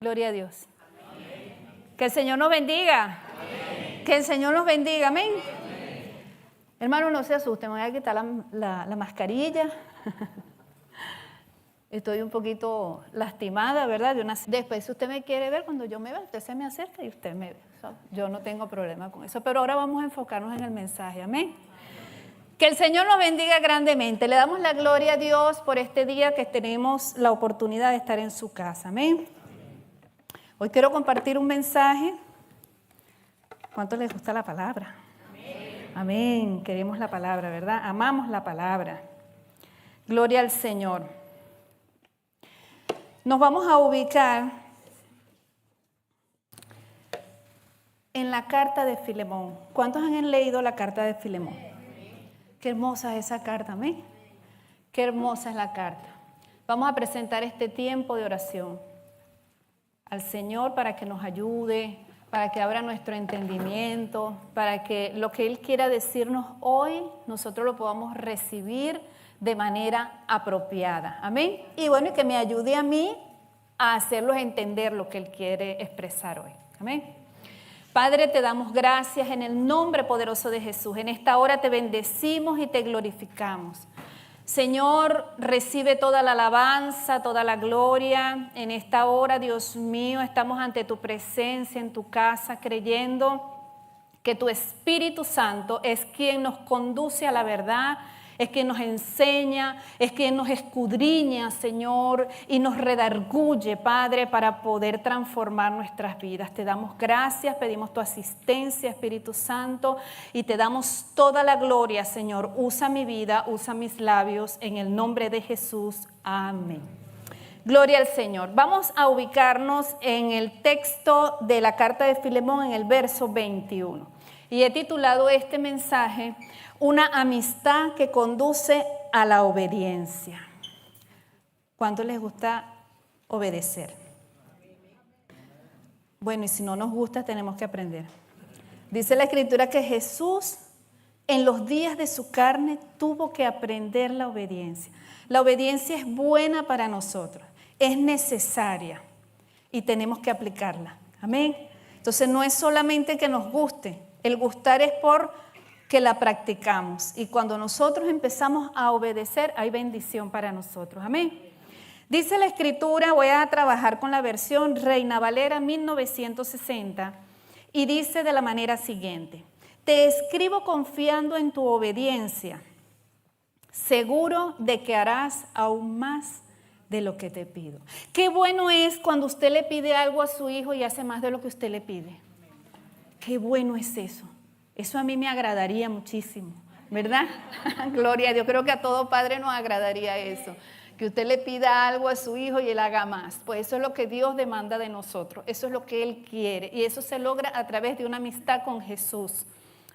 Gloria a Dios. Que el Señor nos bendiga. Que el Señor nos bendiga. Amén. Hermano, no se asusten, me voy a quitar la mascarilla. Estoy un poquito lastimada, ¿verdad? Después, si usted me quiere ver, cuando yo me vea, usted se me acerca y usted me ve. Yo no tengo problema con eso. Pero ahora vamos a enfocarnos en el mensaje. Amén. Que el Señor nos bendiga grandemente. Le damos la gloria a Dios por este día que tenemos la oportunidad de estar en su casa. Amén. Hoy quiero compartir un mensaje. ¿Cuánto les gusta la palabra? Amén. Amén. Queremos la palabra, ¿verdad? Amamos la palabra. Gloria al Señor. Nos vamos a ubicar en la carta de Filemón. ¿Cuántos han leído la carta de Filemón? Qué hermosa es esa carta, amén. Qué hermosa es la carta. Vamos a presentar este tiempo de oración al Señor para que nos ayude, para que abra nuestro entendimiento, para que lo que Él quiera decirnos hoy, nosotros lo podamos recibir de manera apropiada. Amén. Y bueno, y que me ayude a mí a hacerlos entender lo que Él quiere expresar hoy. Amén. Padre, te damos gracias en el nombre poderoso de Jesús. En esta hora te bendecimos y te glorificamos. Señor, recibe toda la alabanza, toda la gloria. En esta hora, Dios mío, estamos ante tu presencia en tu casa, creyendo que tu Espíritu Santo es quien nos conduce a la verdad, es quien nos enseña, es quien nos escudriña, Señor, y nos redarguye, Padre, para poder transformar nuestras vidas. Te damos gracias, pedimos tu asistencia, Espíritu Santo, y te damos toda la gloria, Señor. Usa mi vida, usa mis labios, en el nombre de Jesús. Amén. Gloria al Señor. Vamos a ubicarnos en el texto de la carta de Filemón, en el verso 21. Y he titulado este mensaje, Una amistad que conduce a la obediencia. ¿Cuánto les gusta obedecer? Bueno, y si no nos gusta, tenemos que aprender. Dice la Escritura que Jesús, en los días de su carne, tuvo que aprender la obediencia. La obediencia es buena para nosotros, es necesaria y tenemos que aplicarla. Amén. Entonces no es solamente que nos guste, el gustar es por que la practicamos. Y cuando nosotros empezamos a obedecer, hay bendición para nosotros. Amén. Dice la Escritura, voy a trabajar con la versión Reina Valera 1960, y dice de la manera siguiente: te escribo confiando en tu obediencia, seguro de que harás aún más de lo que te pido. Qué bueno es cuando usted le pide algo a su hijo y hace más de lo que usted le pide. Qué bueno es eso. Eso a mí me agradaría muchísimo, ¿verdad? Gloria a Dios. Creo que a todo padre nos agradaría eso. Que usted le pida algo a su hijo y él haga más. Pues eso es lo que Dios demanda de nosotros. Eso es lo que Él quiere. Y eso se logra a través de una amistad con Jesús.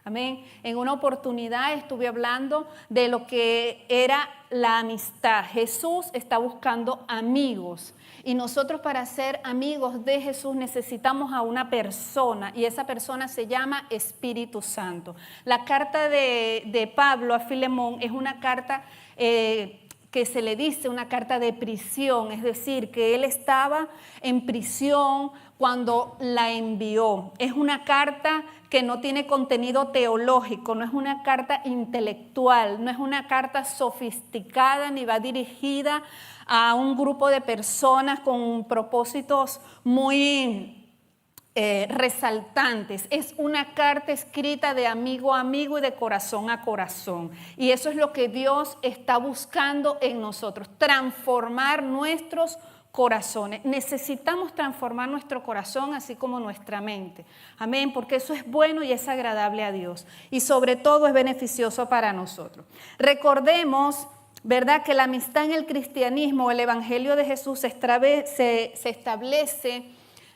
Amén. En una oportunidad estuve hablando de lo que era la amistad. Jesús está buscando amigos. Y nosotros, para ser amigos de Jesús, necesitamos a una persona, y esa persona se llama Espíritu Santo. La carta de Pablo a Filemón es una carta que se le dice una carta de prisión, es decir, que él estaba en prisión cuando la envió. Es una carta que no tiene contenido teológico, no es una carta intelectual, no es una carta sofisticada, ni va dirigida a un grupo de personas con propósitos muy resaltantes. Es una carta escrita de amigo a amigo y de corazón a corazón. Y eso es lo que Dios está buscando en nosotros, transformar nuestros corazones. Necesitamos transformar nuestro corazón así como nuestra mente. Amén, porque eso es bueno y es agradable a Dios. Y sobre todo es beneficioso para nosotros. Recordemos, ¿verdad?, que la amistad en el cristianismo, el evangelio de Jesús se establece,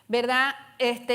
¿verdad?,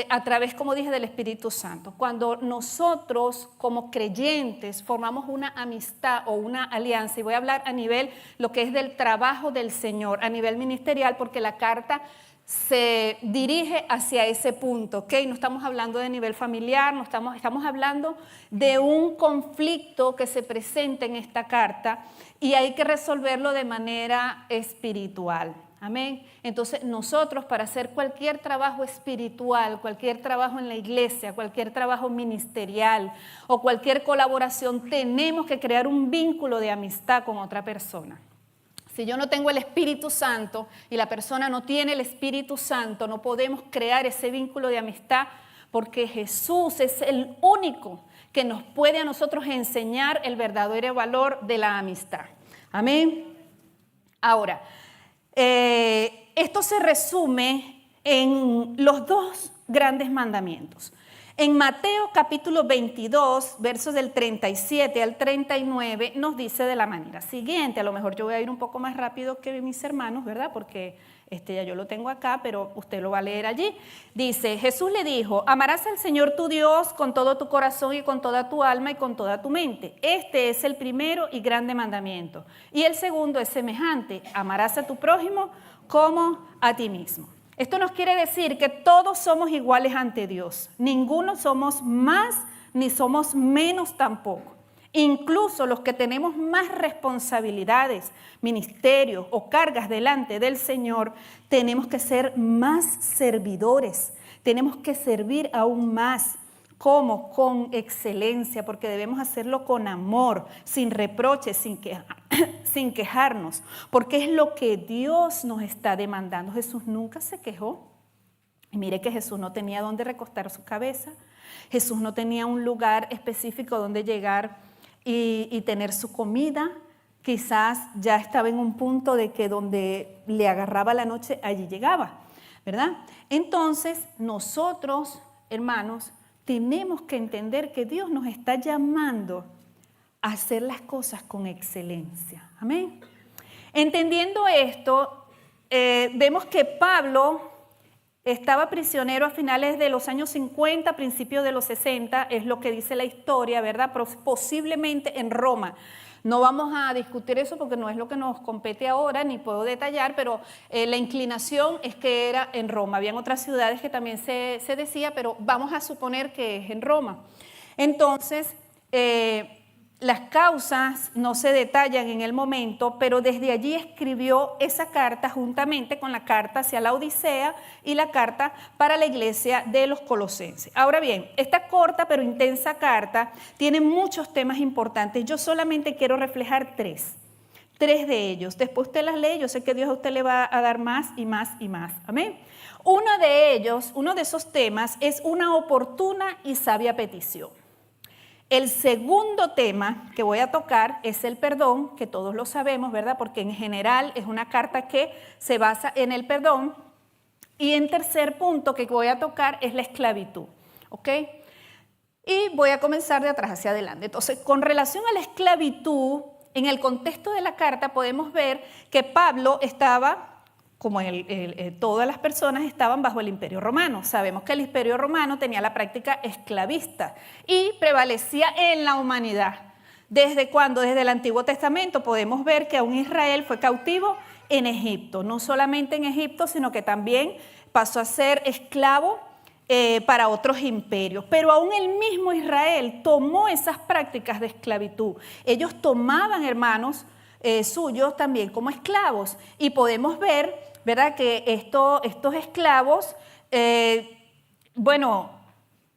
a través, como dije, del Espíritu Santo. Cuando nosotros como creyentes formamos una amistad o una alianza, y voy a hablar a nivel lo que es del trabajo del Señor, a nivel ministerial, porque la carta se dirige hacia ese punto, ¿ok? No estamos hablando de nivel familiar, no estamos hablando de un conflicto que se presenta en esta carta y hay que resolverlo de manera espiritual. Amén. Entonces nosotros, para hacer cualquier trabajo espiritual, cualquier trabajo en la iglesia, cualquier trabajo ministerial o cualquier colaboración, tenemos que crear un vínculo de amistad con otra persona. Si yo no tengo el Espíritu Santo y la persona no tiene el Espíritu Santo, no podemos crear ese vínculo de amistad, porque Jesús es el único que nos puede a nosotros enseñar el verdadero valor de la amistad. Amén. Ahora, esto se resume en los dos grandes mandamientos. En Mateo capítulo 22, versos del 37 al 39, nos dice de la manera siguiente. A lo mejor yo voy a ir un poco más rápido que mis hermanos, ¿verdad? Porque ya yo lo tengo acá, pero usted lo va a leer allí. Dice, Jesús le dijo, amarás al Señor tu Dios con todo tu corazón y con toda tu alma y con toda tu mente. Este es el primero y grande mandamiento. Y el segundo es semejante, amarás a tu prójimo como a ti mismo. Esto nos quiere decir que todos somos iguales ante Dios. Ninguno somos más ni somos menos tampoco. Incluso los que tenemos más responsabilidades, ministerios o cargas delante del Señor, tenemos que ser más servidores. Tenemos que servir aún más. ¿Cómo? Con excelencia, porque debemos hacerlo con amor, sin reproches, sin quejarnos, porque es lo que Dios nos está demandando. Jesús nunca se quejó. Y mire que Jesús no tenía dónde recostar su cabeza. Jesús no tenía un lugar específico donde llegar y tener su comida. Quizás ya estaba en un punto de que donde le agarraba la noche, allí llegaba, ¿verdad? Entonces, nosotros, hermanos, tenemos que entender que Dios nos está llamando a hacer las cosas con excelencia. Amén. Entendiendo esto, vemos que Pablo estaba prisionero a finales de los años 50, principios de los 60, es lo que dice la historia, ¿verdad? Posiblemente en Roma. No vamos a discutir eso porque no es lo que nos compete ahora, ni puedo detallar, pero la inclinación es que era en Roma. Habían otras ciudades que también se decía, pero vamos a suponer que es en Roma. Entonces, las causas no se detallan en el momento, pero desde allí escribió esa carta juntamente con la carta hacia la Odisea y la carta para la iglesia de los Colosenses. Ahora bien, esta corta pero intensa carta tiene muchos temas importantes. Yo solamente quiero reflejar tres de ellos. Después usted las lee, yo sé que Dios a usted le va a dar más y más y más. Amén. Uno de esos temas es una oportuna y sabia petición. El segundo tema que voy a tocar es el perdón, que todos lo sabemos, ¿verdad? Porque en general es una carta que se basa en el perdón. Y en tercer punto que voy a tocar es la esclavitud, ¿ok? Y voy a comenzar de atrás hacia adelante. Entonces, con relación a la esclavitud, en el contexto de la carta podemos ver que Pablo estaba, como todas las personas estaban bajo el Imperio Romano. Sabemos que el Imperio Romano tenía la práctica esclavista y prevalecía en la humanidad. ¿Desde cuándo? Desde el Antiguo Testamento podemos ver que aún Israel fue cautivo en Egipto. No solamente en Egipto, sino que también pasó a ser esclavo para otros imperios. Pero aún el mismo Israel tomó esas prácticas de esclavitud. Ellos tomaban, hermanos, suyos también como esclavos. Y podemos ver, ¿verdad?, que estos esclavos,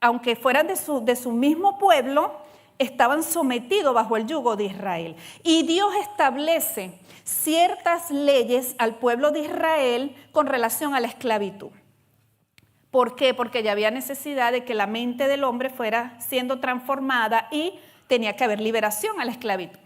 aunque fueran de su mismo pueblo, estaban sometidos bajo el yugo de Israel. Y Dios establece ciertas leyes al pueblo de Israel con relación a la esclavitud. ¿Por qué? Porque ya había necesidad de que la mente del hombre fuera siendo transformada y tenía que haber liberación a la esclavitud.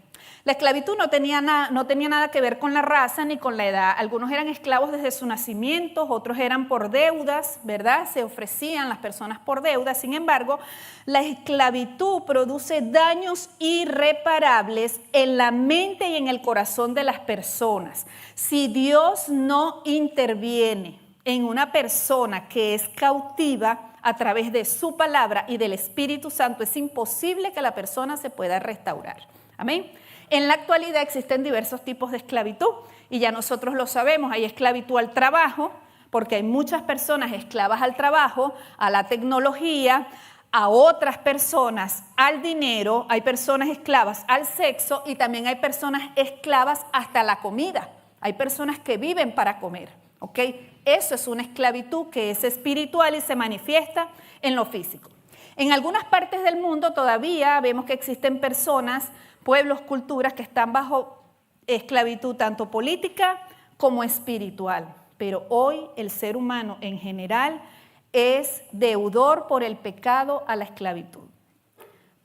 La esclavitud no tenía nada que ver con la raza ni con la edad. Algunos eran esclavos desde su nacimiento, otros eran por deudas, ¿verdad? Se ofrecían las personas por deudas. Sin embargo, la esclavitud produce daños irreparables en la mente y en el corazón de las personas. Si Dios no interviene en una persona que es cautiva a través de su palabra y del Espíritu Santo, es imposible que la persona se pueda restaurar. Amén. En la actualidad existen diversos tipos de esclavitud y ya nosotros lo sabemos. Hay esclavitud al trabajo, porque hay muchas personas esclavas al trabajo, a la tecnología, a otras personas al dinero, hay personas esclavas al sexo y también hay personas esclavas hasta la comida. Hay personas que viven para comer, ¿ok? Eso es una esclavitud que es espiritual y se manifiesta en lo físico. En algunas partes del mundo todavía vemos que existen personas, pueblos, culturas que están bajo esclavitud tanto política como espiritual. Pero hoy el ser humano en general es deudor por el pecado a la esclavitud.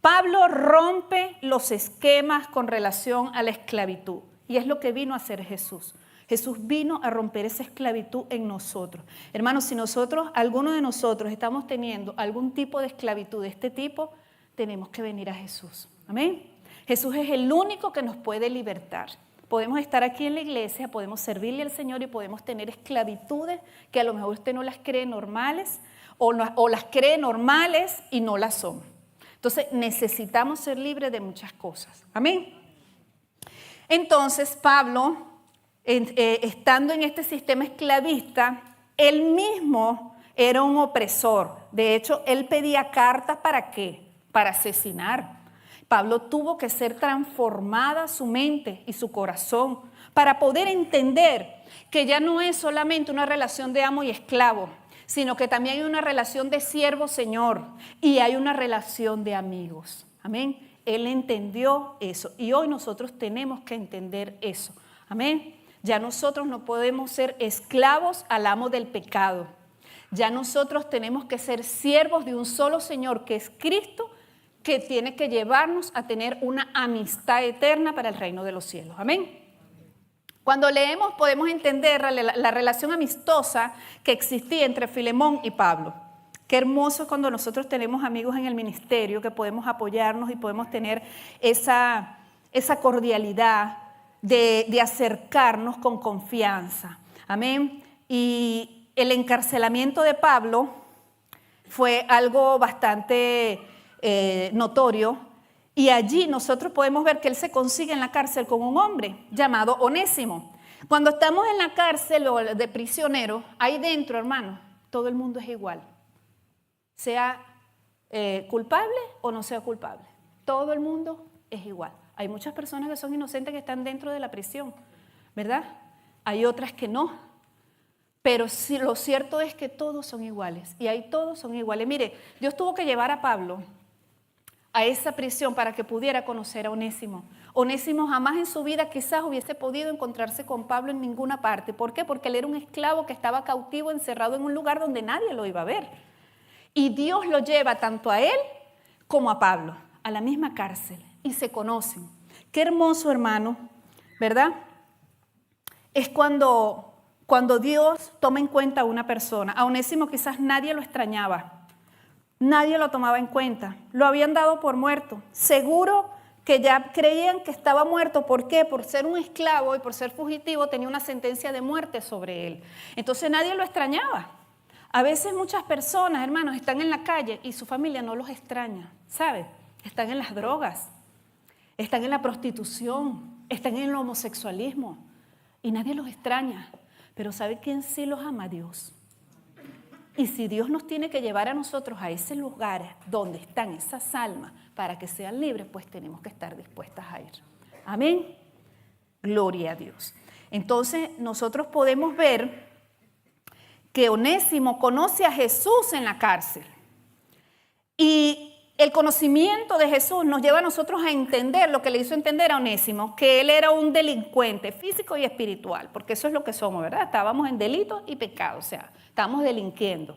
Pablo rompe los esquemas con relación a la esclavitud y es lo que vino a hacer Jesús. Jesús vino a romper esa esclavitud en nosotros. Hermanos, si alguno de nosotros estamos teniendo algún tipo de esclavitud de este tipo, tenemos que venir a Jesús. Amén. Jesús es el único que nos puede libertar. Podemos estar aquí en la iglesia, podemos servirle al Señor y podemos tener esclavitudes que a lo mejor usted no las cree normales o las cree normales y no las son. Entonces necesitamos ser libres de muchas cosas. Amén. Entonces Pablo, estando en este sistema esclavista, él mismo era un opresor. De hecho, él pedía cartas ¿para qué? Para asesinar. Pablo tuvo que ser transformada su mente y su corazón para poder entender que ya no es solamente una relación de amo y esclavo, sino que también hay una relación de siervo-señor y hay una relación de amigos. Amén. Él entendió eso y hoy nosotros tenemos que entender eso. Amén. Ya nosotros no podemos ser esclavos al amo del pecado. Ya nosotros tenemos que ser siervos de un solo Señor que es Cristo, que tiene que llevarnos a tener una amistad eterna para el reino de los cielos. Amén. Cuando leemos podemos entender la relación amistosa que existía entre Filemón y Pablo. Qué hermoso cuando nosotros tenemos amigos en el ministerio que podemos apoyarnos y podemos tener esa cordialidad de acercarnos con confianza. Amén. Y el encarcelamiento de Pablo fue algo bastante notorio, y allí nosotros podemos ver que él se consigue en la cárcel con un hombre llamado Onésimo. Cuando estamos en la cárcel o de prisionero, ahí dentro, hermano, todo el mundo es igual, sea culpable o no sea culpable, todo el mundo es igual. Hay muchas personas que son inocentes que están dentro de la prisión, ¿verdad? Hay otras que no. Pero sí, lo cierto es que todos son iguales y ahí todos son iguales. Mire, Dios tuvo que llevar a Pablo a esa prisión para que pudiera conocer a Onésimo. Onésimo jamás en su vida quizás hubiese podido encontrarse con Pablo en ninguna parte. ¿Por qué? Porque él era un esclavo que estaba cautivo, encerrado en un lugar donde nadie lo iba a ver. Y Dios lo lleva tanto a él como a Pablo, a la misma cárcel, y se conocen. Qué hermoso, hermano, ¿verdad? Es cuando Dios toma en cuenta a una persona. A Onésimo quizás nadie lo extrañaba. Nadie lo tomaba en cuenta, lo habían dado por muerto. Seguro que ya creían que estaba muerto. ¿Por qué? Por ser un esclavo y por ser fugitivo tenía una sentencia de muerte sobre él. Entonces nadie lo extrañaba. A veces muchas personas, hermanos, están en la calle y su familia no los extraña, ¿sabe? Están en las drogas, están en la prostitución, están en el homosexualismo y nadie los extraña. Pero ¿sabe quién sí los ama? Dios. Y si Dios nos tiene que llevar a nosotros a ese lugar donde están esas almas para que sean libres, pues tenemos que estar dispuestas a ir. Amén. Gloria a Dios. Entonces nosotros podemos ver que Onésimo conoce a Jesús en la cárcel. Y el conocimiento de Jesús nos lleva a nosotros a entender lo que le hizo entender a Onésimo, que él era un delincuente físico y espiritual, porque eso es lo que somos, ¿verdad? Estábamos en delitos y pecados, o sea, estábamos delinquiendo.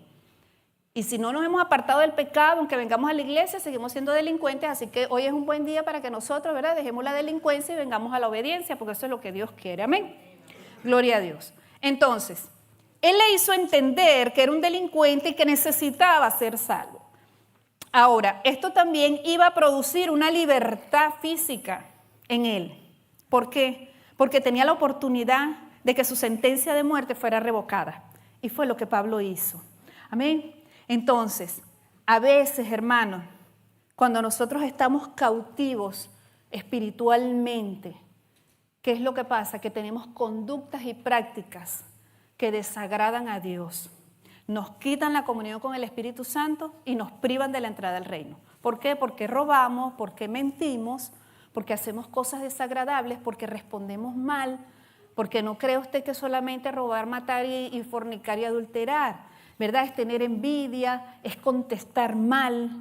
Y si no nos hemos apartado del pecado, aunque vengamos a la iglesia, seguimos siendo delincuentes, así que hoy es un buen día para que nosotros, ¿verdad?, dejemos la delincuencia y vengamos a la obediencia, porque eso es lo que Dios quiere. Amén. Gloria a Dios. Entonces, él le hizo entender que era un delincuente y que necesitaba ser salvo. Ahora, esto también iba a producir una libertad física en él. ¿Por qué? Porque tenía la oportunidad de que su sentencia de muerte fuera revocada. Y fue lo que Pablo hizo. Amén. Entonces, a veces, hermanos, cuando nosotros estamos cautivos espiritualmente, ¿qué es lo que pasa? Que tenemos conductas y prácticas que desagradan a Dios. Nos quitan la comunión con el Espíritu Santo y nos privan de la entrada al reino. ¿Por qué? Porque robamos, porque mentimos, porque hacemos cosas desagradables, porque respondemos mal, porque no cree usted que solamente robar, matar y fornicar y adulterar, ¿verdad? Es tener envidia, es contestar mal,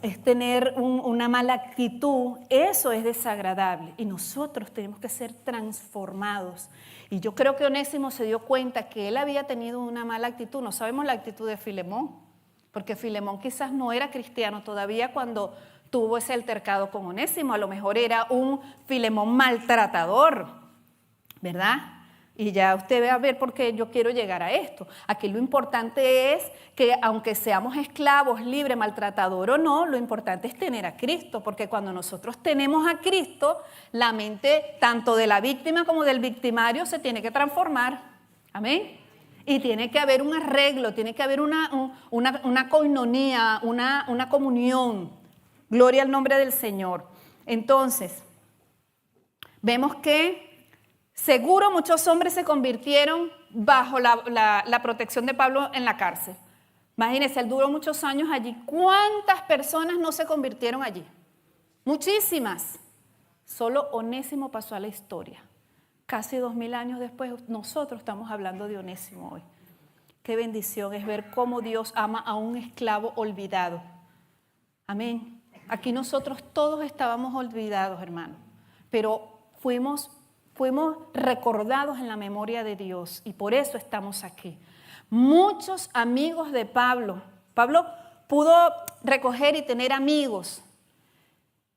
es tener una mala actitud. Eso es desagradable y nosotros tenemos que ser transformados. Y yo creo que Onésimo se dio cuenta que él había tenido una mala actitud. No sabemos la actitud de Filemón, porque Filemón quizás no era cristiano todavía cuando tuvo ese altercado con Onésimo. A lo mejor era un Filemón maltratador, ¿verdad? Y ya usted va a ver por qué yo quiero llegar a esto. Aquí lo importante es que aunque seamos esclavos, libres, maltratador o no, lo importante es tener a Cristo, porque cuando nosotros tenemos a Cristo, la mente tanto de la víctima como del victimario se tiene que transformar. Amén. Y tiene que haber un arreglo, tiene que haber una coinonía, una comunión. Gloria al nombre del Señor. Entonces, vemos que seguro muchos hombres se convirtieron bajo la protección de Pablo en la cárcel. Imagínense, él duró muchos años allí. ¿Cuántas personas no se convirtieron allí? Muchísimas. Solo Onésimo pasó a la historia. Casi 2000 años después, nosotros estamos hablando de Onésimo hoy. Qué bendición es ver cómo Dios ama a un esclavo olvidado. Amén. Aquí nosotros todos estábamos olvidados, hermano, pero fuimos recordados en la memoria de Dios y por eso estamos aquí. Muchos amigos de Pablo pudo recoger y tener amigos,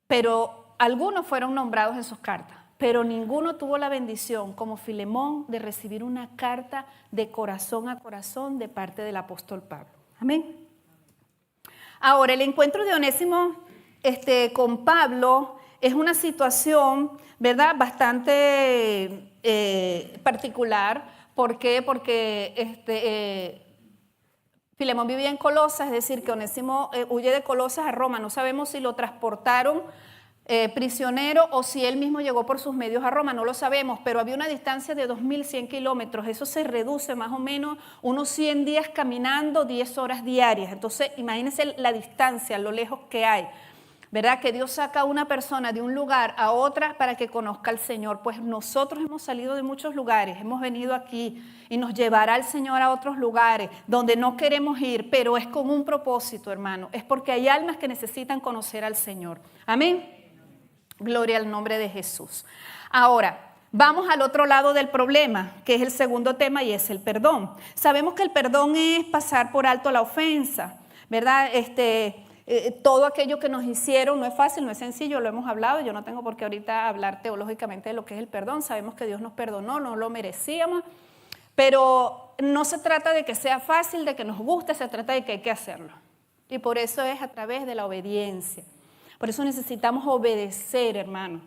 pero algunos fueron nombrados en sus cartas, pero ninguno tuvo la bendición como Filemón de recibir una carta de corazón a corazón de parte del apóstol Pablo. Amén. Ahora, el encuentro de Onésimo con Pablo es una situación, ¿verdad?, bastante particular. ¿Por qué? Porque Filemón vivía en Colosas, es decir, que Onésimo huye de Colosas a Roma. No sabemos si lo transportaron prisionero o si él mismo llegó por sus medios a Roma, no lo sabemos, pero había una distancia de 2100 kilómetros. Eso se reduce más o menos unos 100 días caminando, 10 horas diarias. Entonces, imagínense la distancia, lo lejos que hay. ¿Verdad? Que Dios saca a una persona de un lugar a otra para que conozca al Señor. Pues nosotros hemos salido de muchos lugares, hemos venido aquí y nos llevará el Señor a otros lugares donde no queremos ir, pero es con un propósito, hermano. Es porque hay almas que necesitan conocer al Señor. Amén. Gloria al nombre de Jesús. Ahora, vamos al otro lado del problema, que es el segundo tema y es el perdón. Sabemos que el perdón es pasar por alto la ofensa, ¿verdad? Todo aquello que nos hicieron no es fácil, no es sencillo, lo hemos hablado. Yo no tengo por qué ahorita hablar teológicamente de lo que es el perdón. Sabemos que Dios nos perdonó, no lo merecíamos, pero no se trata de que sea fácil, de que nos guste, se trata de que hay que hacerlo. Y por eso es a través de la obediencia. Por eso necesitamos obedecer, hermano.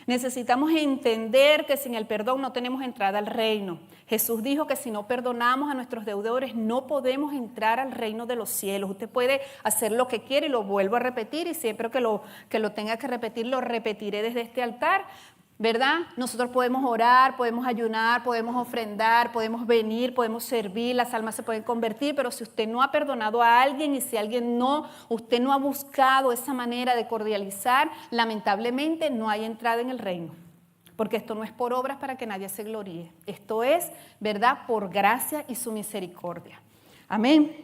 Necesitamos entender que sin el perdón no tenemos entrada al reino. Jesús dijo que si no perdonamos a nuestros deudores no podemos entrar al reino de los cielos. Usted puede hacer lo que quiere y lo vuelvo a repetir y siempre que lo tenga que repetir lo repetiré desde este altar, ¿verdad? Nosotros podemos orar, podemos ayunar, podemos ofrendar, podemos venir, podemos servir, las almas se pueden convertir, pero si usted no ha perdonado a alguien y si usted no ha buscado esa manera de cordializar, lamentablemente no hay entrada en el reino. Porque esto no es por obras para que nadie se gloríe. Esto es, ¿verdad?, por gracia y su misericordia. Amén.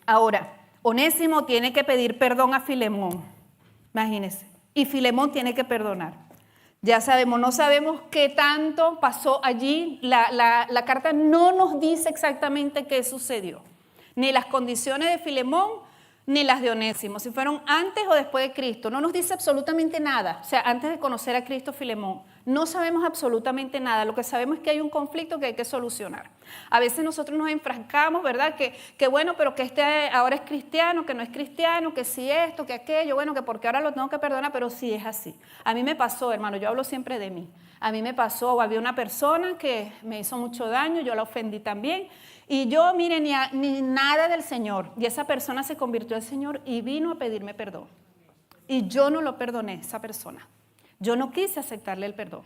Ahora, Onésimo tiene que pedir perdón a Filemón. Imagínense. Y Filemón tiene que perdonar. Ya sabemos, no sabemos qué tanto pasó allí. La carta no nos dice exactamente qué sucedió. Ni las condiciones de Filemón, ni las de Onésimo. Si fueron antes o después de Cristo. No nos dice absolutamente nada. O sea, antes de conocer a Cristo, Filemón. No sabemos absolutamente nada. Lo que sabemos es que hay un conflicto que hay que solucionar. A veces nosotros nos enfrascamos, ¿verdad? Que bueno, pero que ahora es cristiano, que no es cristiano, que sí esto, que aquello, bueno, que porque ahora lo tengo que perdonar, pero sí es así. A mí me pasó, hermano, yo hablo siempre de mí. A mí me pasó, había una persona que me hizo mucho daño, yo la ofendí también. Y yo, mire, ni nada del Señor. Y esa persona se convirtió al Señor y vino a pedirme perdón. Y yo no lo perdoné, esa persona. Yo no quise aceptarle el perdón.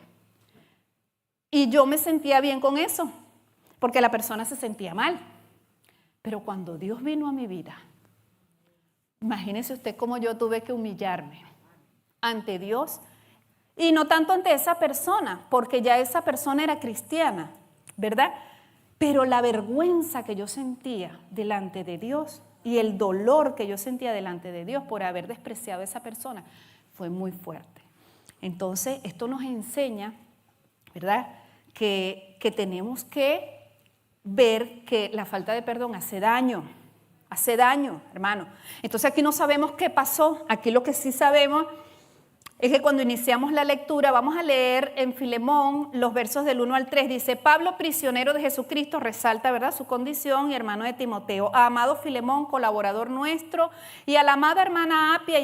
Y yo me sentía bien con eso. porque la persona se sentía mal. Pero cuando Dios vino a mi vida, imagínese usted cómo yo tuve que humillarme ante Dios, y no tanto ante esa persona, porque ya esa persona era cristiana, ¿verdad? Pero la vergüenza que yo sentía delante de Dios y el dolor que yo sentía delante de Dios por haber despreciado a esa persona fue muy fuerte. Entonces, esto nos enseña, ¿verdad?, que tenemos que ver que la falta de perdón hace daño, hermano. Entonces, aquí no sabemos qué pasó. Aquí lo que sí sabemos es que cuando iniciamos la lectura, vamos a leer en Filemón los versos del 1 al 3. Dice: Pablo, prisionero de Jesucristo, resalta, ¿verdad?, su condición, y hermano de Timoteo. A amado Filemón, colaborador nuestro, y a la amada hermana Apia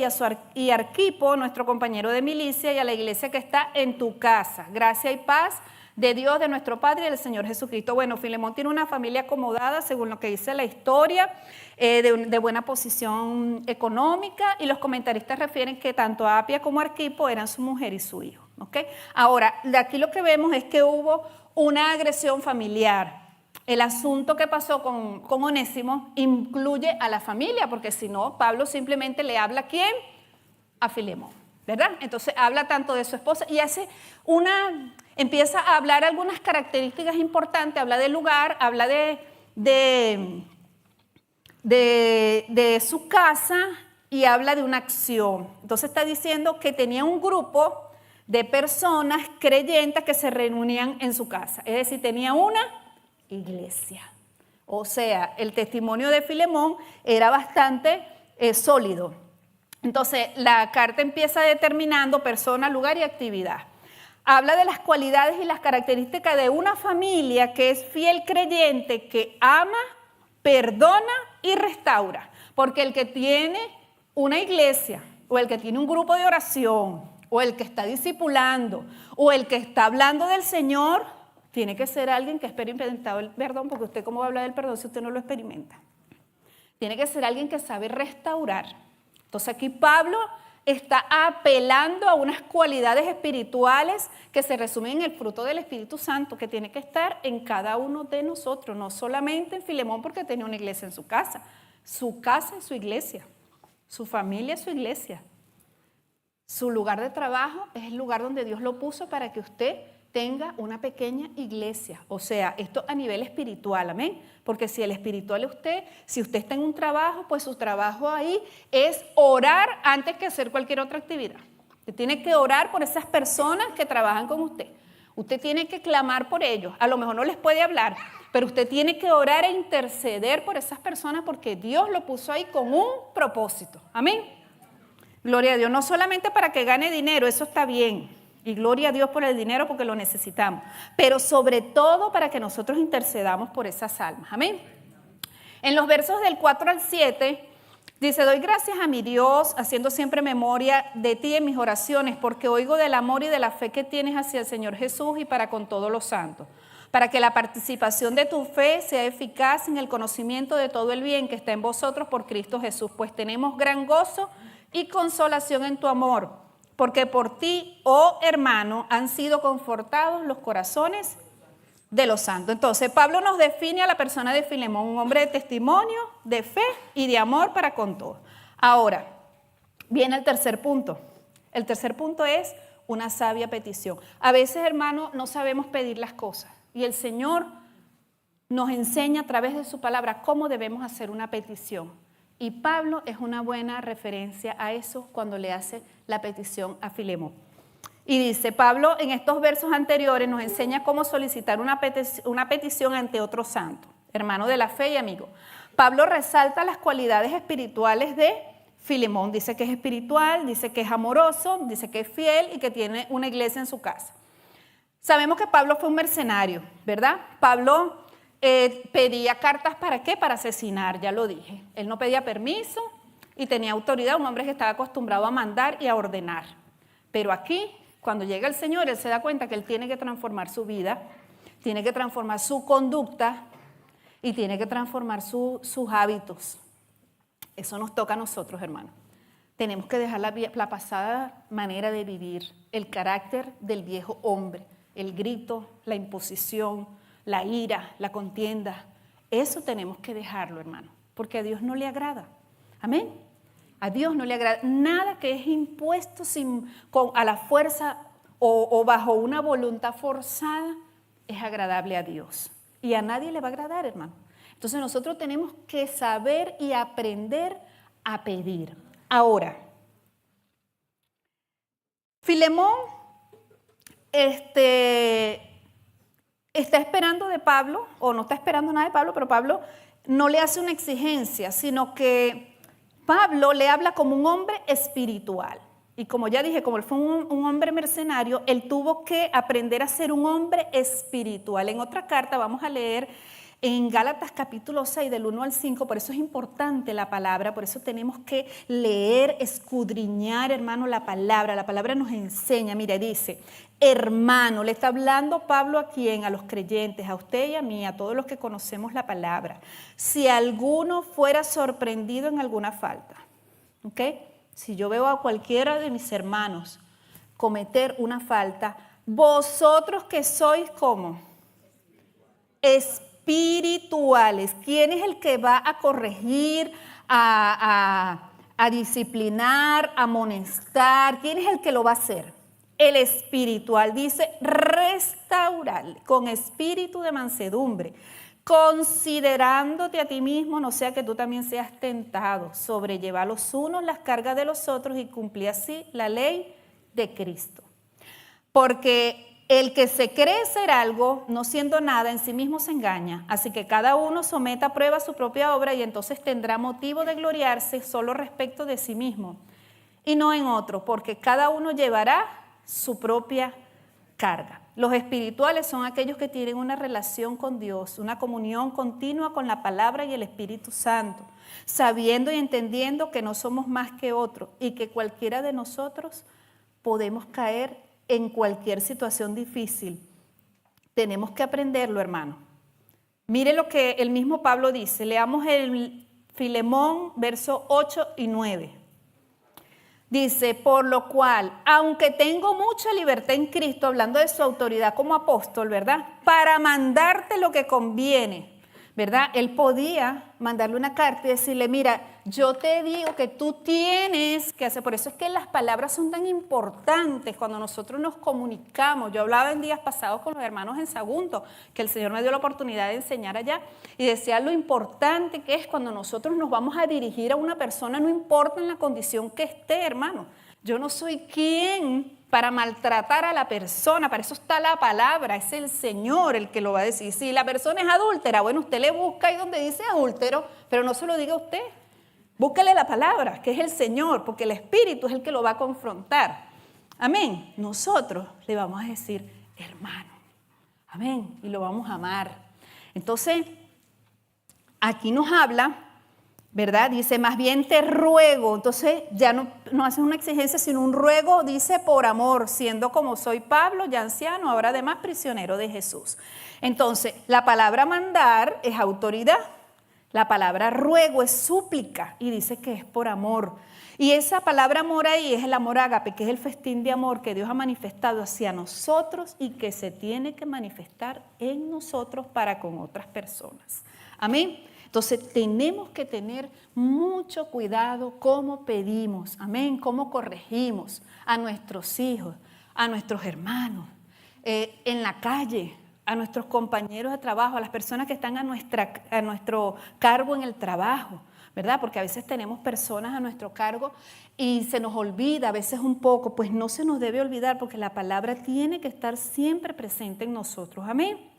y Arquipo, nuestro compañero de milicia, y a la iglesia que está en tu casa. Gracia y paz de Dios, de nuestro Padre y del Señor Jesucristo. Bueno, Filemón tiene una familia acomodada, según lo que dice la historia, de buena posición económica, y los comentaristas refieren que tanto Apia como Arquipo eran su mujer y su hijo. ¿Okay? Ahora, de aquí lo que vemos es que hubo una agresión familiar. El asunto que pasó con Onésimo incluye a la familia, porque si no, Pablo simplemente le habla ¿a quién? A Filemón, ¿verdad? Entonces habla tanto de su esposa y empieza a hablar algunas características importantes, habla del lugar, habla de su casa y habla de una acción. Entonces está diciendo que tenía un grupo de personas creyentes que se reunían en su casa, es decir, tenía una iglesia. O sea, el testimonio de Filemón era bastante sólido. Entonces, la carta empieza determinando persona, lugar y actividad. Habla de las cualidades y las características de una familia que es fiel creyente, que ama, perdona y restaura. Porque el que tiene una iglesia, o el que tiene un grupo de oración, o el que está discipulando, o el que está hablando del Señor, tiene que ser alguien que ha experimentado el perdón, porque usted cómo va a hablar del perdón si usted no lo experimenta. Tiene que ser alguien que sabe restaurar. Entonces aquí Pablo está apelando a unas cualidades espirituales que se resumen en el fruto del Espíritu Santo, que tiene que estar en cada uno de nosotros, no solamente en Filemón porque tenía una iglesia en su casa es su iglesia, su familia es su iglesia, su lugar de trabajo es el lugar donde Dios lo puso para que usted tenga una pequeña iglesia. O sea, esto a nivel espiritual, amén. Porque si el espiritual es usted, si usted está en un trabajo, pues su trabajo ahí es orar antes que hacer cualquier otra actividad. Usted tiene que orar por esas personas que trabajan con usted. Usted tiene que clamar por ellos. A lo mejor no les puede hablar, pero usted tiene que orar e interceder por esas personas porque Dios lo puso ahí con un propósito. Amén. Gloria a Dios. No solamente para que gane dinero, eso está bien. Y gloria a Dios por el dinero porque lo necesitamos. Pero sobre todo para que nosotros intercedamos por esas almas. Amén. En los versos del 4 al 7 dice: doy gracias a mi Dios, haciendo siempre memoria de ti en mis oraciones, porque oigo del amor y de la fe que tienes hacia el Señor Jesús y para con todos los santos, para que la participación de tu fe sea eficaz en el conocimiento de todo el bien que está en vosotros por Cristo Jesús, pues tenemos gran gozo y consolación en tu amor, porque por ti, oh hermano, han sido confortados los corazones de los santos. Entonces, Pablo nos define a la persona de Filemón, un hombre de testimonio, de fe y de amor para con todos. Ahora, viene el tercer punto. El tercer punto es una sabia petición. A veces, hermano, no sabemos pedir las cosas y el Señor nos enseña a través de su palabra cómo debemos hacer una petición. Y Pablo es una buena referencia a eso cuando le hace la petición a Filemón. Y dice, Pablo en estos versos anteriores nos enseña cómo solicitar una petición ante otro santo, hermano de la fe y amigo. Pablo resalta las cualidades espirituales de Filemón. Dice que es espiritual, dice que es amoroso, dice que es fiel y que tiene una iglesia en su casa. Sabemos que Pablo fue un mercenario, ¿verdad? Pablo pedía cartas ¿para qué? Para asesinar, ya lo dije. Él no pedía permiso y tenía autoridad, un hombre que estaba acostumbrado a mandar y a ordenar. Pero aquí, cuando llega el Señor, él se da cuenta que él tiene que transformar su vida, tiene que transformar su conducta y tiene que transformar sus hábitos. Eso nos toca a nosotros, hermanos. Tenemos que dejar la pasada manera de vivir, el carácter del viejo hombre, el grito, la imposición, la ira, la contienda. Eso tenemos que dejarlo, hermano, porque a Dios no le agrada. Amén. A Dios no le agrada nada que es impuesto a la fuerza o bajo una voluntad forzada, es agradable a Dios. Y a nadie le va a agradar, hermano. Entonces nosotros tenemos que saber y aprender a pedir. Ahora, Filemón está esperando de Pablo, o no está esperando nada de Pablo, pero Pablo no le hace una exigencia, sino que Pablo le habla como un hombre espiritual. Y como ya dije, como él fue un hombre mercenario, él tuvo que aprender a ser un hombre espiritual. En otra carta vamos a leer en Gálatas capítulo 6, del 1 al 5, por eso es importante la palabra, por eso tenemos que leer, escudriñar, hermano, la palabra nos enseña. Mira, dice, hermano, le está hablando Pablo a quién, a los creyentes, a usted y a mí, a todos los que conocemos la palabra. Si alguno fuera sorprendido en alguna falta, ¿ok? Si yo veo a cualquiera de mis hermanos cometer una falta, vosotros que sois como espirituales, ¿quién es el que va a corregir, a disciplinar, a amonestar? ¿Quién es el que lo va a hacer? El espiritual. Dice, restaurar con espíritu de mansedumbre, considerándote a ti mismo, no sea que tú también seas tentado, sobrellevar los unos las cargas de los otros y cumplir así la ley de Cristo. Porque el que se cree ser algo, no siendo nada, en sí mismo se engaña. Así que cada uno someta a prueba su propia obra y entonces tendrá motivo de gloriarse solo respecto de sí mismo y no en otro, porque cada uno llevará su propia carga. Los espirituales son aquellos que tienen una relación con Dios, una comunión continua con la palabra y el Espíritu Santo, sabiendo y entendiendo que no somos más que otros y que cualquiera de nosotros podemos caer en cualquier situación difícil. Tenemos que aprenderlo, hermano. Mire lo que el mismo Pablo dice. Leamos el Filemón, versos 8 y 9. Dice, por lo cual, aunque tengo mucha libertad en Cristo, hablando de su autoridad como apóstol, ¿verdad? Para mandarte lo que conviene, ¿verdad? Él podía mandarle una carta y decirle, mira, yo te digo que tú tienes que hacer. Por eso es que las palabras son tan importantes cuando nosotros nos comunicamos. Yo hablaba en días pasados con los hermanos en Sagunto, que el Señor me dio la oportunidad de enseñar allá, y decía lo importante que es cuando nosotros nos vamos a dirigir a una persona, no importa en la condición que esté, hermano. Yo no soy quien para maltratar a la persona, para eso está la palabra, es el Señor el que lo va a decir. Si la persona es adúltera, bueno, usted le busca ahí donde dice adúltero, pero no se lo diga a usted. Búsquele la palabra, que es el Señor, porque el Espíritu es el que lo va a confrontar. Amén. Nosotros le vamos a decir, hermano. Amén. Y lo vamos a amar. Entonces, aquí nos habla, ¿verdad? Dice, más bien te ruego. Entonces, ya no hace una exigencia, sino un ruego, dice, por amor, siendo como soy Pablo, ya anciano, ahora además prisionero de Jesús. Entonces, la palabra mandar es autoridad. La palabra ruego es súplica y dice que es por amor. Y esa palabra amor ahí es el amor ágape, que es el festín de amor que Dios ha manifestado hacia nosotros y que se tiene que manifestar en nosotros para con otras personas. Amén. Entonces tenemos que tener mucho cuidado cómo pedimos, amén, cómo corregimos a nuestros hijos, a nuestros hermanos, en la calle, a nuestros compañeros de trabajo, a las personas que están a nuestro cargo en el trabajo, ¿verdad? Porque a veces tenemos personas a nuestro cargo y se nos olvida a veces un poco, pues no se nos debe olvidar porque la palabra tiene que estar siempre presente en nosotros, amén.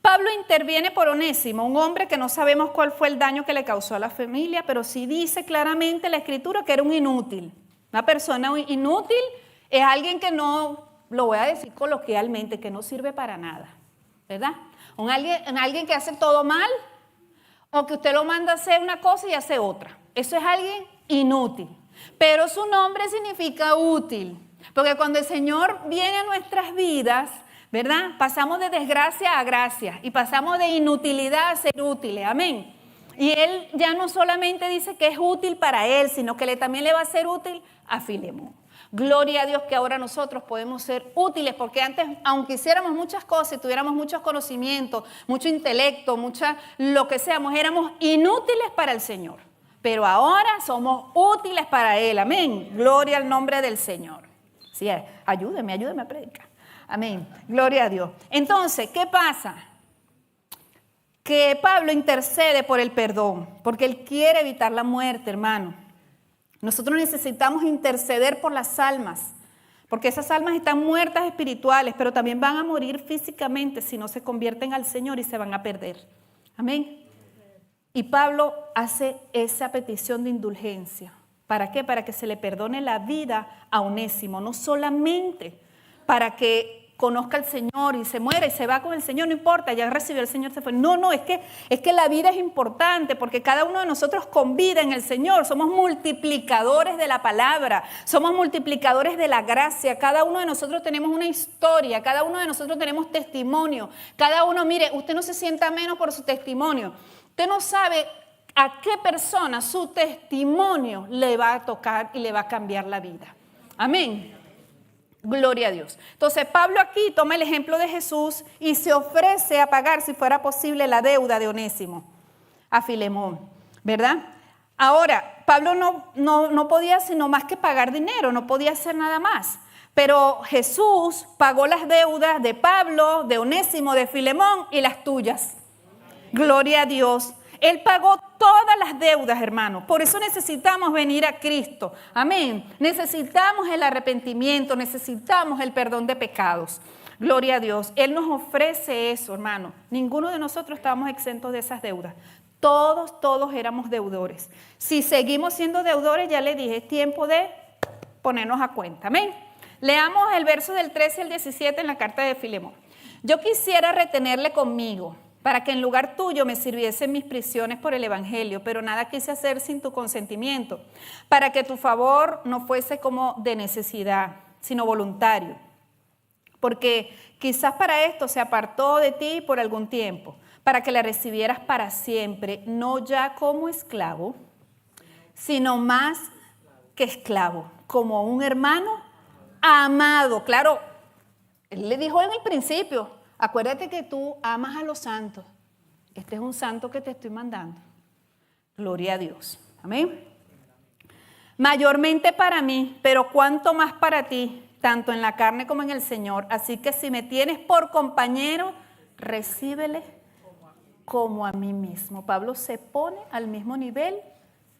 Pablo interviene por Onésimo, un hombre que no sabemos cuál fue el daño que le causó a la familia, pero sí dice claramente la Escritura que era un inútil. Una persona inútil es alguien que no, lo voy a decir coloquialmente, que no sirve para nada, ¿verdad? Alguien que hace todo mal o que usted lo manda a hacer una cosa y hace otra. Eso es alguien inútil. Pero su nombre significa útil, porque cuando el Señor viene a nuestras vidas, ¿verdad? Pasamos de desgracia a gracia y pasamos de inutilidad a ser útiles, amén. Y Él ya no solamente dice que es útil para Él, sino que también le va a ser útil a Filemón. Gloria a Dios que ahora nosotros podemos ser útiles, porque antes, aunque hiciéramos muchas cosas y tuviéramos muchos conocimientos, mucho intelecto, lo que seamos, éramos inútiles para el Señor. Pero ahora somos útiles para Él. Amén. Gloria al nombre del Señor. Sí, ayúdeme a predicar. Amén. Gloria a Dios. Entonces, ¿qué pasa? Que Pablo intercede por el perdón, porque él quiere evitar la muerte, hermano. Nosotros necesitamos interceder por las almas, porque esas almas están muertas espirituales, pero también van a morir físicamente si no se convierten al Señor y se van a perder. Amén. Y Pablo hace esa petición de indulgencia. ¿Para qué? Para que se le perdone la vida a Onésimo, no solamente para que conozca al Señor y se muera y se va con el Señor, no importa, ya recibió el Señor, se fue. No, es que la vida es importante, porque cada uno de nosotros con vida en el Señor somos multiplicadores de la palabra, somos multiplicadores de la gracia. Cada uno de nosotros tenemos una historia, cada uno de nosotros tenemos testimonio. Cada uno, mire, usted no se sienta menos por su testimonio. Usted no sabe a qué persona su testimonio le va a tocar y le va a cambiar la vida. Amén. Gloria a Dios. Entonces Pablo aquí toma el ejemplo de Jesús y se ofrece a pagar, si fuera posible, la deuda de Onésimo a Filemón, ¿verdad? Ahora, Pablo no podía sino más que pagar dinero, no podía hacer nada más. Pero Jesús pagó las deudas de Pablo, de Onésimo, de Filemón y las tuyas. Gloria a Dios. Él pagó todas las deudas, hermano. Por eso necesitamos venir a Cristo. Amén. Necesitamos el arrepentimiento, necesitamos el perdón de pecados. Gloria a Dios. Él nos ofrece eso, hermano. Ninguno de nosotros estábamos exentos de esas deudas. Todos éramos deudores. Si seguimos siendo deudores, ya le dije, es tiempo de ponernos a cuenta. Amén. Leamos el verso del 13 al 17 en la carta de Filemón. Yo quisiera retenerle conmigo, para que en lugar tuyo me sirviesen mis prisiones por el evangelio, pero nada quise hacer sin tu consentimiento, para que tu favor no fuese como de necesidad, sino voluntario. Porque quizás para esto se apartó de ti por algún tiempo, para que la recibieras para siempre, no ya como esclavo, sino más que esclavo, como un hermano amado. Claro, él le dijo en el principio, acuérdate que tú amas a los santos. Este es un santo que te estoy mandando. Gloria a Dios. Amén. Mayormente para mí, pero cuánto más para ti, tanto en la carne como en el Señor. Así que si me tienes por compañero, recíbele como a mí mismo. Pablo se pone al mismo nivel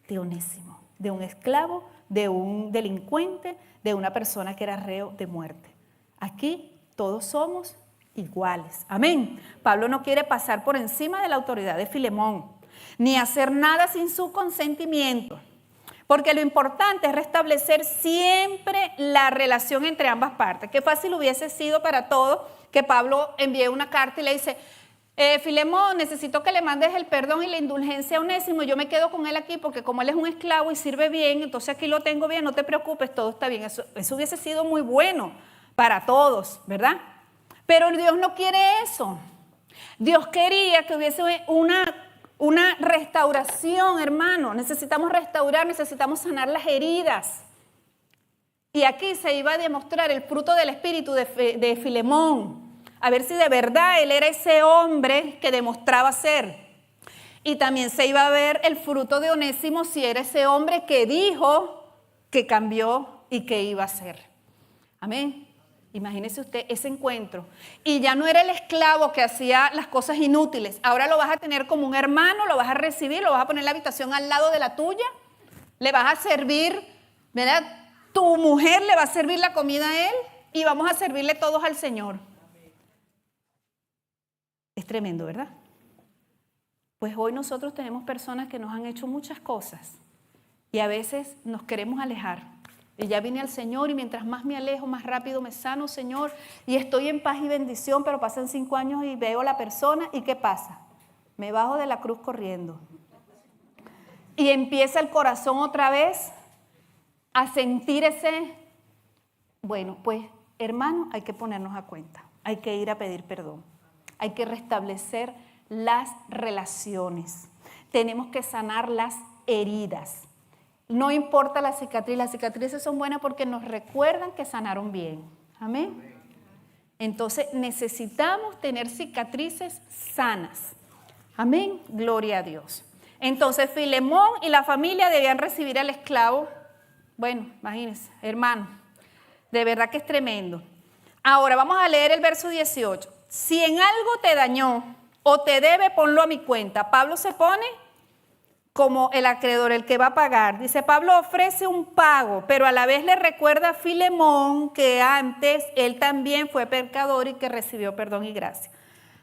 de Onésimo, de un esclavo, de un delincuente, de una persona que era reo de muerte. Aquí todos somos iguales. Amén. Pablo no quiere pasar por encima de la autoridad de Filemón, ni hacer nada sin su consentimiento, porque lo importante es restablecer siempre la relación entre ambas partes. Qué fácil hubiese sido para todos que Pablo envíe una carta y le dice, Filemón, necesito que le mandes el perdón y la indulgencia a Onésimo, yo me quedo con él aquí porque como él es un esclavo y sirve bien, entonces aquí lo tengo bien, no te preocupes, todo está bien. Eso hubiese sido muy bueno para todos, ¿verdad? Pero Dios no quiere eso. Dios quería que hubiese una restauración, hermano. Necesitamos restaurar, necesitamos sanar las heridas. Y aquí se iba a demostrar el fruto del espíritu de Filemón. A ver si de verdad él era ese hombre que demostraba ser. Y también se iba a ver el fruto de Onésimo si era ese hombre que dijo que cambió y que iba a ser. Amén. Imagínese usted ese encuentro. Y ya no era el esclavo que hacía las cosas inútiles. Ahora lo vas a tener como un hermano, lo vas a recibir, lo vas a poner en la habitación al lado de la tuya. Le vas a servir, ¿verdad? Tu mujer le va a servir la comida a él y vamos a servirle todos al Señor. Es tremendo, ¿verdad? Pues hoy nosotros tenemos personas que nos han hecho muchas cosas y a veces nos queremos alejar. Y ya vine al Señor y mientras más me alejo, más rápido me sano, Señor, y estoy en paz y bendición, pero pasan 5 años y veo a la persona y ¿qué pasa? Me bajo de la cruz corriendo. Y empieza el corazón otra vez a sentir bueno, pues hermano, hay que ponernos a cuenta, hay que ir a pedir perdón, hay que restablecer las relaciones, tenemos que sanar las heridas. No importa la cicatriz, las cicatrices son buenas porque nos recuerdan que sanaron bien. Amén. Entonces necesitamos tener cicatrices sanas. Amén. Gloria a Dios. Entonces Filemón y la familia debían recibir al esclavo. Bueno, imagínense, hermano, de verdad que es tremendo. Ahora vamos a leer el verso 18. Si en algo te dañó o te debe, ponlo a mi cuenta. Pablo se pone como el acreedor, el que va a pagar. Dice, Pablo ofrece un pago, pero a la vez le recuerda a Filemón que antes él también fue pecador y que recibió perdón y gracia.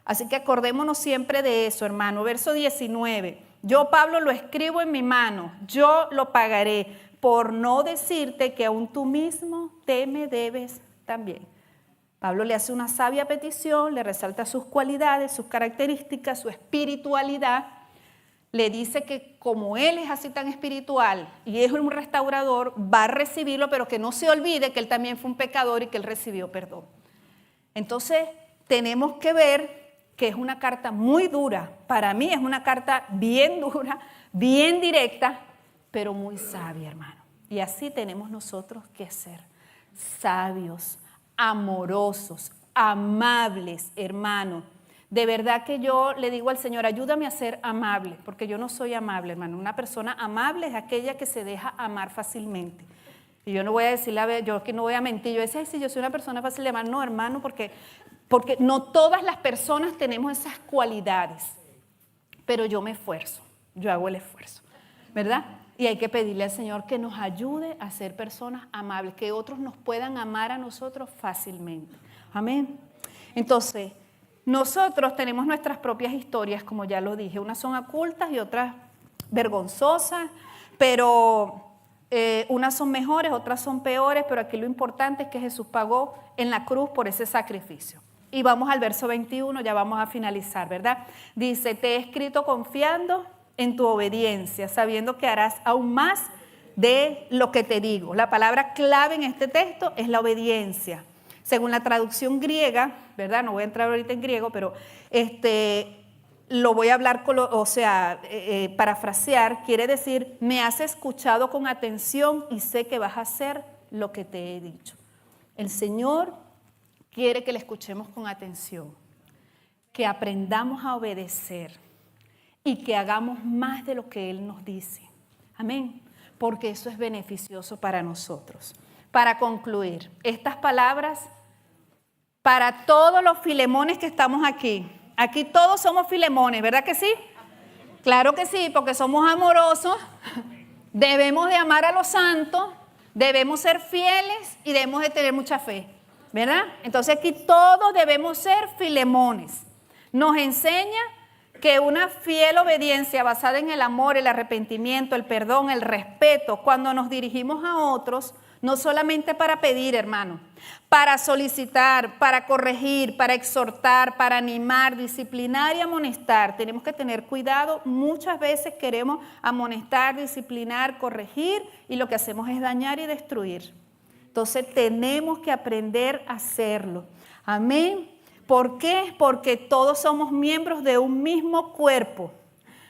Así que acordémonos siempre de eso, hermano. Verso 19. Yo, Pablo, lo escribo en mi mano. Yo lo pagaré, por no decirte que aún tú mismo te me debes también. Pablo le hace una sabia petición, le resalta sus cualidades, sus características, su espiritualidad. Le dice que como él es así tan espiritual y es un restaurador, va a recibirlo, pero que no se olvide que él también fue un pecador y que él recibió perdón. Entonces, tenemos que ver que es una carta muy dura. Para mí es una carta bien dura, bien directa, pero muy sabia, hermano. Y así tenemos nosotros que ser sabios, amorosos, amables, hermano. De verdad que yo le digo al Señor, ayúdame a ser amable, porque yo no soy amable, hermano. Una persona amable es aquella que se deja amar fácilmente. Y yo no voy a decirle, yo que no voy a mentir, yo decía, ay, sí, yo soy una persona fácil de amar. No, hermano, porque no todas las personas tenemos esas cualidades, pero yo me esfuerzo, yo hago el esfuerzo, ¿verdad? Y hay que pedirle al Señor que nos ayude a ser personas amables, que otros nos puedan amar a nosotros fácilmente. Amén. Entonces, nosotros tenemos nuestras propias historias, como ya lo dije, unas son ocultas y otras vergonzosas, pero unas son mejores, otras son peores, pero aquí lo importante es que Jesús pagó en la cruz por ese sacrificio. Y vamos al verso 21, ya vamos a finalizar, ¿verdad? Dice, te he escrito confiando en tu obediencia, sabiendo que harás aún más de lo que te digo. La palabra clave en este texto es la obediencia. Según la traducción griega, ¿verdad? No voy a entrar ahorita en griego, pero lo voy a hablar, parafrasear, quiere decir, me has escuchado con atención y sé que vas a hacer lo que te he dicho. El Señor quiere que le escuchemos con atención, que aprendamos a obedecer y que hagamos más de lo que Él nos dice. Amén. Porque eso es beneficioso para nosotros. Para concluir, estas palabras para todos los Filemones que estamos aquí. Aquí todos somos Filemones, ¿verdad que sí? Claro que sí, porque somos amorosos, debemos de amar a los santos, debemos ser fieles y debemos de tener mucha fe, ¿verdad? Entonces aquí todos debemos ser Filemones. Nos enseña que una fiel obediencia basada en el amor, el arrepentimiento, el perdón, el respeto, cuando nos dirigimos a otros, no solamente para pedir, hermano, para solicitar, para corregir, para exhortar, para animar, disciplinar y amonestar. Tenemos que tener cuidado. Muchas veces queremos amonestar, disciplinar, corregir y lo que hacemos es dañar y destruir. Entonces tenemos que aprender a hacerlo. Amén. ¿Por qué? Porque todos somos miembros de un mismo cuerpo,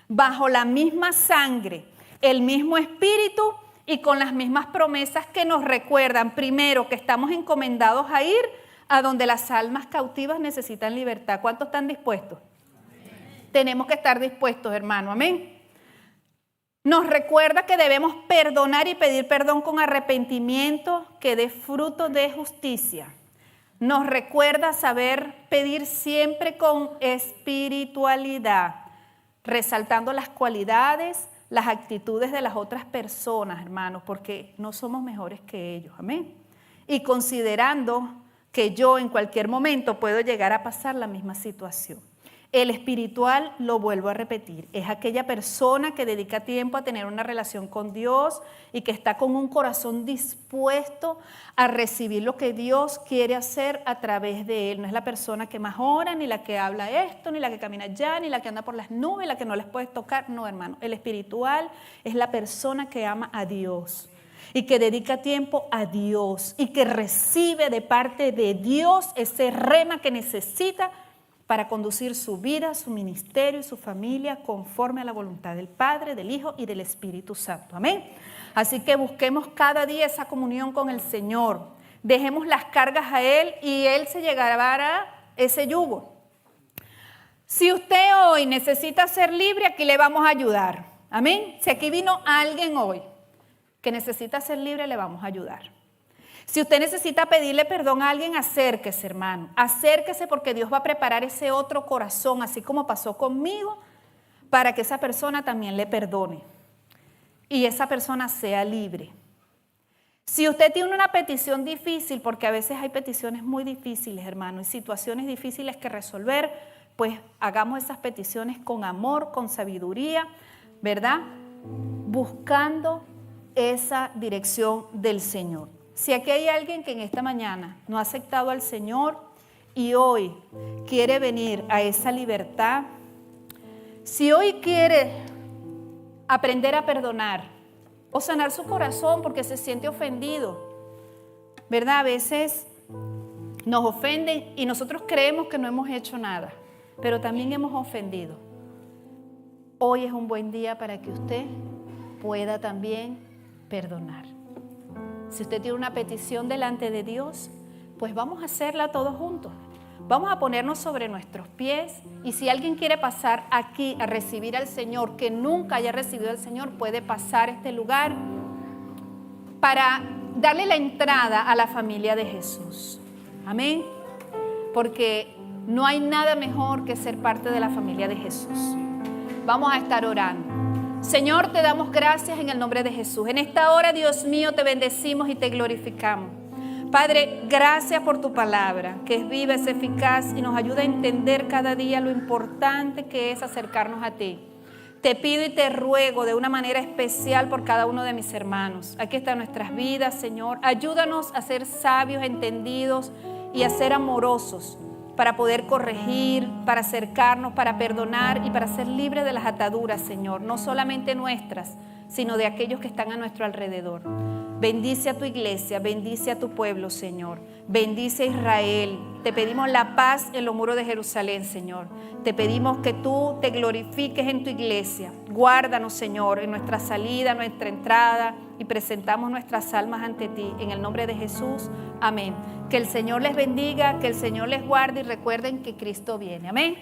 bajo la misma sangre, el mismo espíritu y con las mismas promesas que nos recuerdan, primero, que estamos encomendados a ir a donde las almas cautivas necesitan libertad. ¿Cuántos están dispuestos? Amén. Tenemos que estar dispuestos, hermano. Amén. Nos recuerda que debemos perdonar y pedir perdón con arrepentimiento que dé fruto de justicia. Nos recuerda saber pedir siempre con espiritualidad, resaltando las cualidades, las actitudes de las otras personas, hermanos, porque no somos mejores que ellos, amén. Y considerando que yo en cualquier momento puedo llegar a pasar la misma situación. El espiritual, lo vuelvo a repetir, es aquella persona que dedica tiempo a tener una relación con Dios y que está con un corazón dispuesto a recibir lo que Dios quiere hacer a través de él. No es la persona que más ora, ni la que habla esto, ni la que camina allá, ni la que anda por las nubes, la que no les puedes tocar. No, hermano, el espiritual es la persona que ama a Dios y que dedica tiempo a Dios y que recibe de parte de Dios ese rema que necesita para conducir su vida, su ministerio y su familia conforme a la voluntad del Padre, del Hijo y del Espíritu Santo. Amén. Así que busquemos cada día esa comunión con el Señor. Dejemos las cargas a Él y Él se llevará a ese yugo. Si usted hoy necesita ser libre, aquí le vamos a ayudar. Amén. Si aquí vino alguien hoy que necesita ser libre, le vamos a ayudar. Si usted necesita pedirle perdón a alguien, acérquese, hermano. Acérquese, porque Dios va a preparar ese otro corazón, así como pasó conmigo, para que esa persona también le perdone y esa persona sea libre. Si usted tiene una petición difícil, porque a veces hay peticiones muy difíciles, hermano, y situaciones difíciles que resolver, pues hagamos esas peticiones con amor, con sabiduría, ¿verdad? Buscando esa dirección del Señor. Si aquí hay alguien que en esta mañana no ha aceptado al Señor y hoy quiere venir a esa libertad, si hoy quiere aprender a perdonar o sanar su corazón porque se siente ofendido, ¿verdad? A veces nos ofenden y nosotros creemos que no hemos hecho nada, pero también hemos ofendido. Hoy es un buen día para que usted pueda también perdonar. Si usted tiene una petición delante de Dios, pues vamos a hacerla todos juntos. Vamos a ponernos sobre nuestros pies y si alguien quiere pasar aquí a recibir al Señor, que nunca haya recibido al Señor, puede pasar a este lugar para darle la entrada a la familia de Jesús. Amén. Porque no hay nada mejor que ser parte de la familia de Jesús. Vamos a estar orando. Señor, te damos gracias en el nombre de Jesús. En esta hora, Dios mío, te bendecimos y te glorificamos. Padre, gracias por tu palabra, que es viva, es eficaz y nos ayuda a entender cada día lo importante que es acercarnos a ti. Te pido y te ruego de una manera especial por cada uno de mis hermanos. Aquí están nuestras vidas, Señor. Ayúdanos a ser sabios, entendidos y a ser amorosos para poder corregir, para acercarnos, para perdonar y para ser libres de las ataduras, Señor. No solamente nuestras, sino de aquellos que están a nuestro alrededor. Bendice a tu iglesia, bendice a tu pueblo, Señor. Bendice a Israel. Te pedimos la paz en los muros de Jerusalén, Señor. Te pedimos que tú te glorifiques en tu iglesia. Guárdanos, Señor, en nuestra salida, nuestra entrada y presentamos nuestras almas ante ti. En el nombre de Jesús, amén. Que el Señor les bendiga, que el Señor les guarde y recuerden que Cristo viene. Amén.